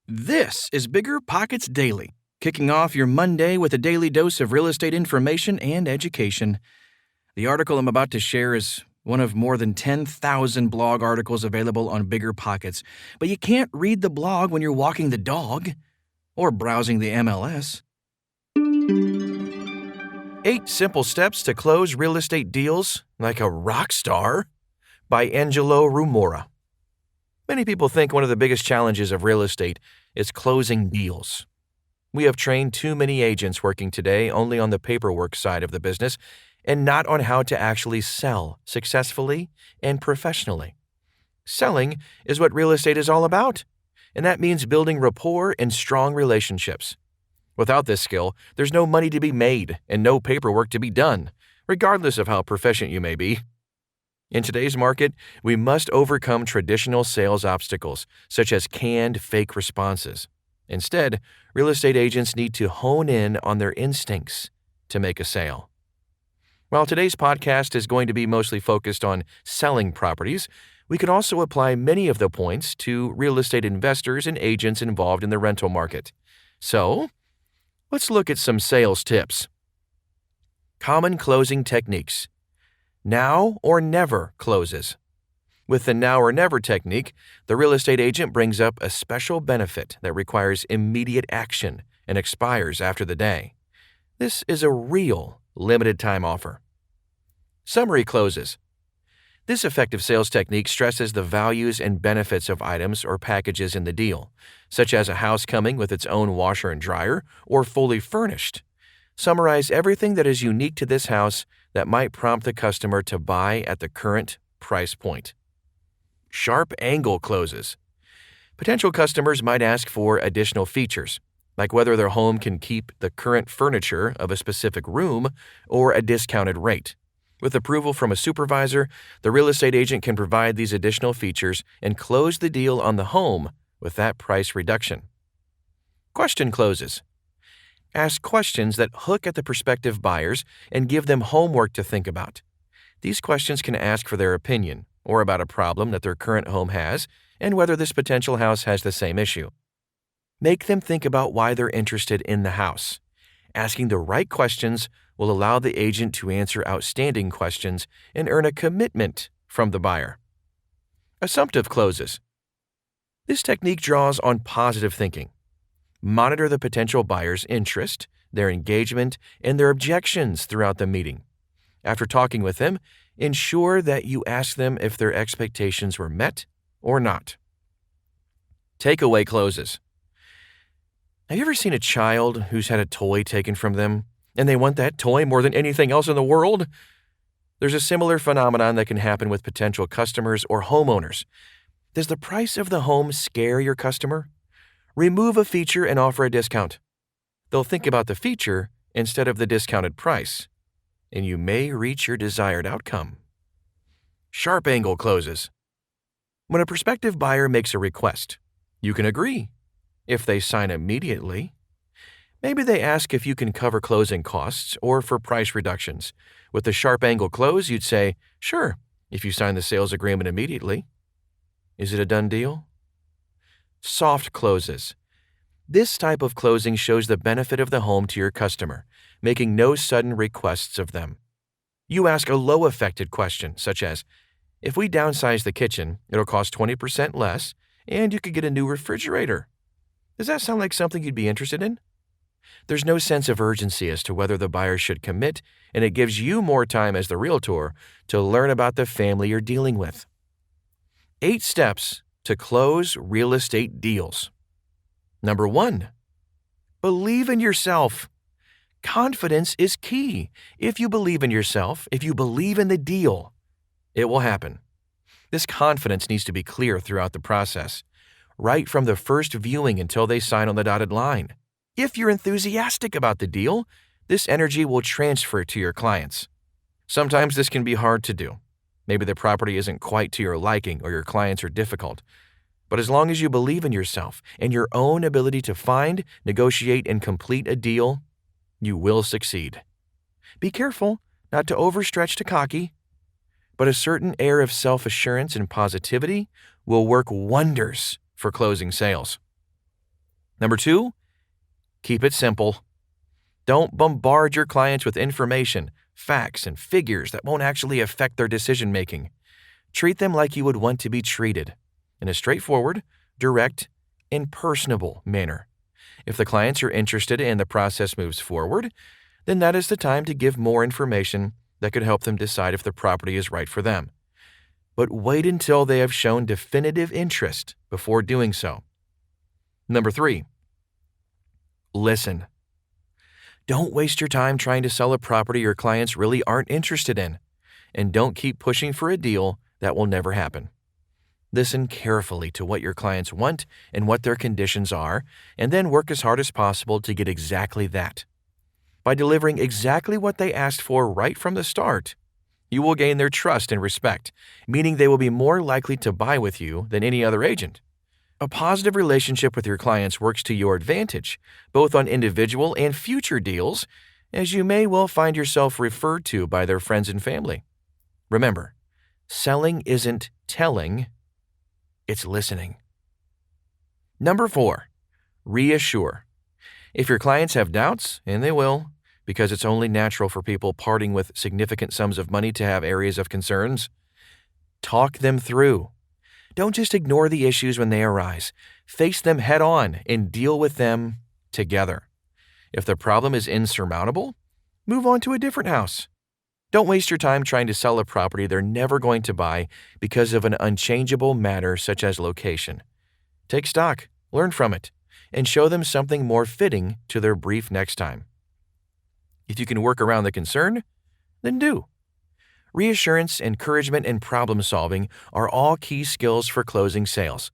This is BiggerPockets Daily, kicking off your Monday with a daily dose of real estate information and education. The article I'm about to share is one of more than 10,000 blog articles available on BiggerPockets, but you can't read the blog when you're walking the dog or browsing the MLS. 8 Simple Steps to Close Real Estate Deals Like a Rockstar by Angelo Rumora. Many people think one of the biggest challenges of real estate is closing deals. We have trained too many agents working today only on the paperwork side of the business and not on how to actually sell successfully and professionally. Selling is what real estate is all about, and that means building rapport and strong relationships. Without this skill, there's no money to be made and no paperwork to be done, regardless of how proficient you may be. In today's market, we must overcome traditional sales obstacles, such as canned fake responses. Instead, real estate agents need to hone in on their instincts to make a sale. While today's podcast is going to be mostly focused on selling properties, we can also apply many of the points to real estate investors and agents involved in the rental market. So, let's look at some sales tips. Common closing techniques. Now or never closes. With the now or never technique, the real estate agent brings up a special benefit that requires immediate action and expires after the day. This is a real limited time offer. Summary closes. This effective sales technique stresses the values and benefits of items or packages in the deal, such as a house coming with its own washer and dryer or fully furnished. Summarize everything that is unique to this house that might prompt the customer to buy at the current price point. Sharp angle closes. Potential customers might ask for additional features, like whether their home can keep the current furniture of a specific room or a discounted rate. With approval from a supervisor, the real estate agent can provide these additional features and close the deal on the home with that price reduction. Question closes. Ask questions that hook at the prospective buyers and give them homework to think about. These questions can ask for their opinion or about a problem that their current home has and whether this potential house has the same issue. Make them think about why they're interested in the house. Asking the right questions will allow the agent to answer outstanding questions and earn a commitment from the buyer. Assumptive closes. This technique draws on positive thinking. Monitor the potential buyer's interest, their engagement, and their objections throughout the meeting. After talking with them, ensure that you ask them if their expectations were met or not. Takeaway closes. Have you ever seen a child who's had a toy taken from them, and they want that toy more than anything else in the world? There's a similar phenomenon that can happen with potential customers or homeowners. Does the price of the home scare your customer? Remove a feature and offer a discount. They'll think about the feature instead of the discounted price, and you may reach your desired outcome. Sharp angle closes. When a prospective buyer makes a request, you can agree. If they sign immediately, maybe they ask if you can cover closing costs or for price reductions. With the sharp angle close, you'd say, sure, if you sign the sales agreement immediately. Is it a done deal? Soft closes. This type of closing shows the benefit of the home to your customer, making no sudden requests of them. You ask a low-affected question, such as, if we downsize the kitchen, it'll cost 20% less, and you could get a new refrigerator. Does that sound like something you'd be interested in? There's no sense of urgency as to whether the buyer should commit, and it gives you more time as the realtor to learn about the family you're dealing with. 8 steps to close real estate deals. Number 1, believe in yourself. Confidence is key. If you believe in yourself, if you believe in the deal, it will happen. This confidence needs to be clear throughout the process, right from the first viewing until they sign on the dotted line. If you're enthusiastic about the deal, this energy will transfer to your clients. Sometimes this can be hard to do. Maybe the property isn't quite to your liking or your clients are difficult. But as long as you believe in yourself and your own ability to find, negotiate, and complete a deal, you will succeed. Be careful not to overstretch to cocky, but a certain air of self-assurance and positivity will work wonders for closing sales. Number 2, keep it simple. Don't bombard your clients with information, facts, and figures that won't actually affect their decision-making. Treat them like you would want to be treated, in a straightforward, direct, and personable manner. If the clients are interested and the process moves forward, then that is the time to give more information that could help them decide if the property is right for them. But wait until they have shown definitive interest before doing so. Number 3, listen. Don't waste your time trying to sell a property your clients really aren't interested in, and don't keep pushing for a deal that will never happen. Listen carefully to what your clients want and what their conditions are, and then work as hard as possible to get exactly that. By delivering exactly what they asked for right from the start, you will gain their trust and respect, meaning they will be more likely to buy with you than any other agent. A positive relationship with your clients works to your advantage, both on individual and future deals, as you may well find yourself referred to by their friends and family. Remember, selling isn't telling, it's listening. Number 4, reassure. If your clients have doubts, and they will, because it's only natural for people parting with significant sums of money to have areas of concerns, talk them through. Don't just ignore the issues when they arise. Face them head on and deal with them together. If the problem is insurmountable, move on to a different house. Don't waste your time trying to sell a property they're never going to buy because of an unchangeable matter such as location. Take stock, learn from it, and show them something more fitting to their brief next time. If you can work around the concern, then do. Reassurance, encouragement, and problem solving are all key skills for closing sales.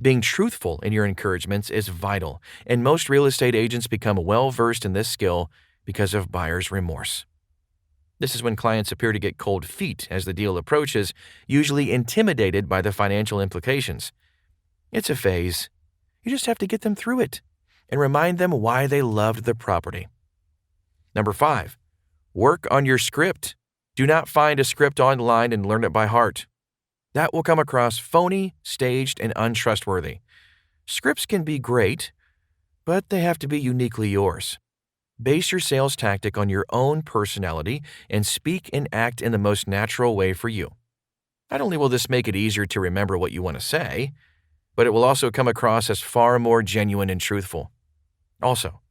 Being truthful in your encouragements is vital, and most real estate agents become well-versed in this skill because of buyer's remorse. This is when clients appear to get cold feet as the deal approaches, usually intimidated by the financial implications. It's a phase. You just have to get them through it and remind them why they loved the property. Number 5, work on your script. Do not find a script online and learn it by heart. That will come across phony, staged, and untrustworthy. Scripts can be great, but they have to be uniquely yours. Base your sales tactic on your own personality and speak and act in the most natural way for you. Not only will this make it easier to remember what you want to say, but it will also come across as far more genuine and truthful. Also,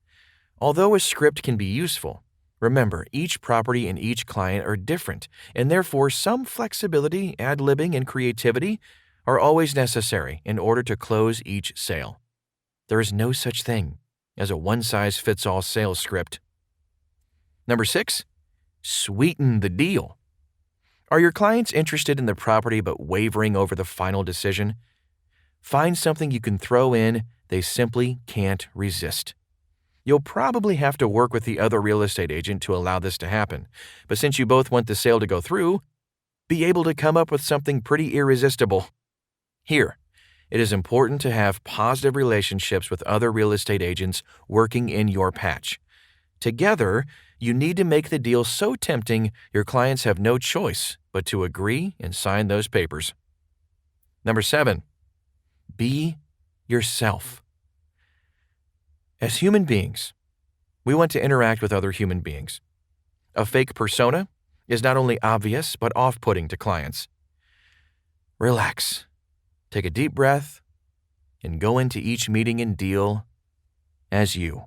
although a script can be useful, remember each property and each client are different, and therefore some flexibility, ad-libbing, and creativity are always necessary in order to close each sale. There is no such thing as a one-size-fits-all sales script. Number 6, sweeten the deal. Are your clients interested in the property but wavering over the final decision? Find something you can throw in they simply can't resist. You'll probably have to work with the other real estate agent to allow this to happen, but since you both want the sale to go through, be able to come up with something pretty irresistible. Here, it is important to have positive relationships with other real estate agents working in your patch. Together, you need to make the deal so tempting your clients have no choice but to agree and sign those papers. Number 7, be yourself. As human beings, we want to interact with other human beings. A fake persona is not only obvious but off-putting to clients. Relax. Take a deep breath and go into each meeting and deal as you.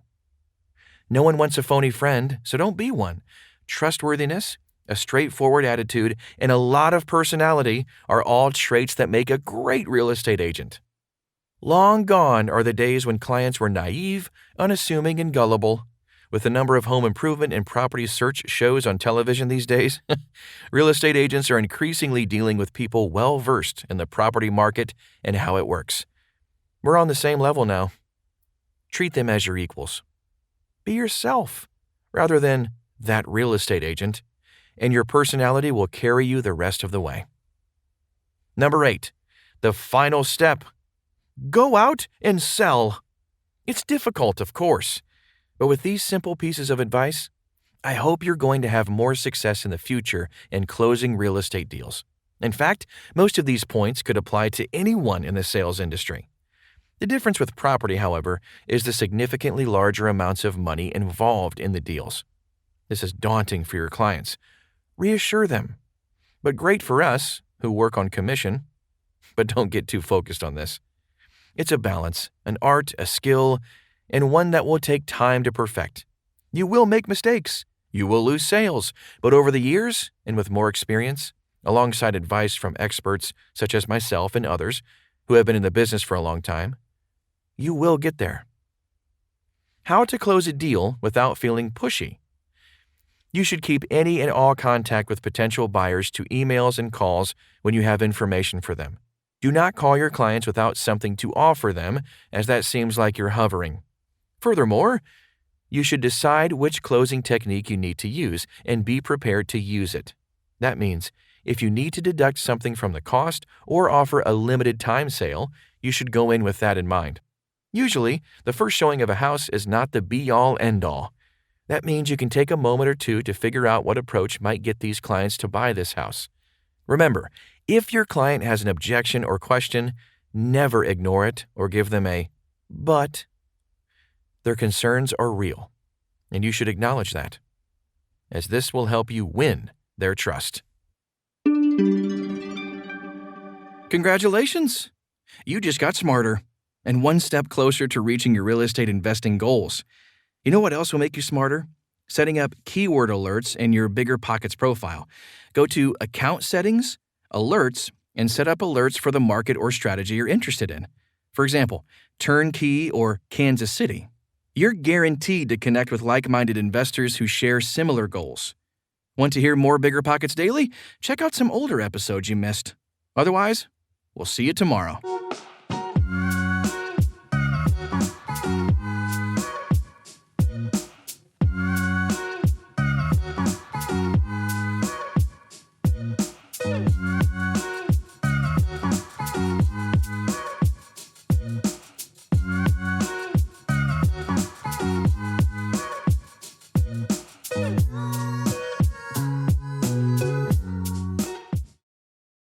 No one wants a phony friend, so don't be one. Trustworthiness, a straightforward attitude, and a lot of personality are all traits that make a great real estate agent. Long gone are the days when clients were naive, unassuming, and gullible. With the number of home improvement and property search shows on television these days, real estate agents are increasingly dealing with people well-versed in the property market and how it works. We're on the same level now. Treat them as your equals. Be yourself, rather than that real estate agent, and your personality will carry you the rest of the way. Number 8, the final step. Go out and sell. It's difficult, of course, but with these simple pieces of advice, I hope you're going to have more success in the future in closing real estate deals. In fact, most of these points could apply to anyone in the sales industry. The difference with property, however, is the significantly larger amounts of money involved in the deals. This is daunting for your clients. Reassure them. But great for us, who work on commission. But don't get too focused on this. It's a balance, an art, a skill, and one that will take time to perfect. You will make mistakes. You will lose sales. But over the years, and with more experience, alongside advice from experts such as myself and others who have been in the business for a long time, you will get there. How to close a deal without feeling pushy. You should keep any and all contact with potential buyers to emails and calls when you have information for them. Do not call your clients without something to offer them, as that seems like you're hovering. Furthermore, you should decide which closing technique you need to use and be prepared to use it. That means if you need to deduct something from the cost or offer a limited time sale, you should go in with that in mind. Usually, the first showing of a house is not the be-all, end-all. That means you can take a moment or two to figure out what approach might get these clients to buy this house. Remember, if your client has an objection or question, never ignore it or give them a "but." Their concerns are real, and you should acknowledge that, as this will help you win their trust. Congratulations! You just got smarter and one step closer to reaching your real estate investing goals. You know what else will make you smarter? Setting up keyword alerts in your BiggerPockets profile. Go to Account Settings, Alerts, and set up alerts for the market or strategy you're interested in. For example, Turnkey or Kansas City. You're guaranteed to connect with like-minded investors who share similar goals. Want to hear more BiggerPockets Daily? Check out some older episodes you missed. Otherwise, we'll see you tomorrow.